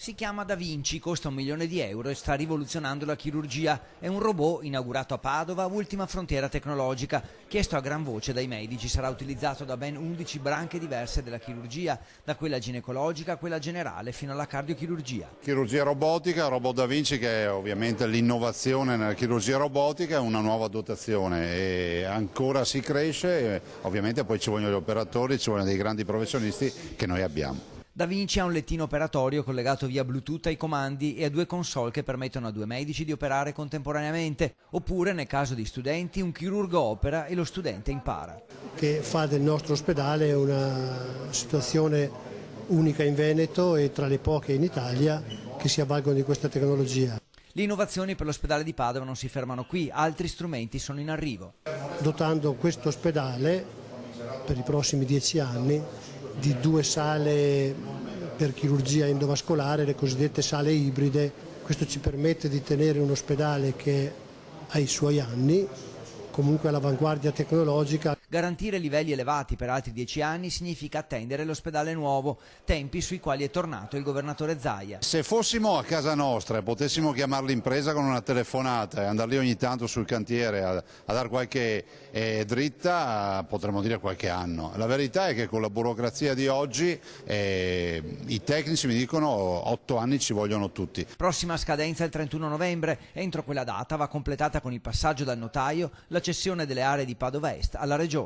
Si chiama Da Vinci, costa €1 milione e sta rivoluzionando la chirurgia. È un robot inaugurato a Padova, ultima frontiera tecnologica. Chiesto a gran voce dai medici, sarà utilizzato da ben 11 branche diverse della chirurgia, da quella ginecologica a quella generale fino alla cardiochirurgia. Chirurgia robotica, robot Da Vinci, che è ovviamente l'innovazione nella chirurgia robotica, è una nuova dotazione e ancora si cresce, ovviamente poi ci vogliono gli operatori, ci vogliono dei grandi professionisti che noi abbiamo. Da Vinci ha un lettino operatorio collegato via Bluetooth ai comandi e a 2 console che permettono a 2 medici di operare contemporaneamente, oppure nel caso di studenti un chirurgo opera e lo studente impara. Che fa del nostro ospedale una situazione unica in Veneto e tra le poche in Italia che si avvalgono di questa tecnologia. Le innovazioni per l'ospedale di Padova non si fermano qui, altri strumenti sono in arrivo. Dotando questo ospedale per i prossimi 10 anni di 2 sale per chirurgia endovascolare, le cosiddette sale ibride. Questo ci permette di tenere un ospedale che ha i suoi anni, comunque all'avanguardia tecnologica. Garantire livelli elevati per altri 10 anni significa attendere l'ospedale nuovo, tempi sui quali è tornato il governatore Zaia. Se fossimo a casa nostra e potessimo chiamare l'impresa con una telefonata e andare lì ogni tanto sul cantiere a dare qualche dritta, potremmo dire qualche anno. La verità è che con la burocrazia di oggi i tecnici mi dicono 8 anni ci vogliono tutti. Prossima scadenza il 31 novembre, entro quella data va completata con il passaggio dal notaio la cessione delle aree di Padova Est alla Regione.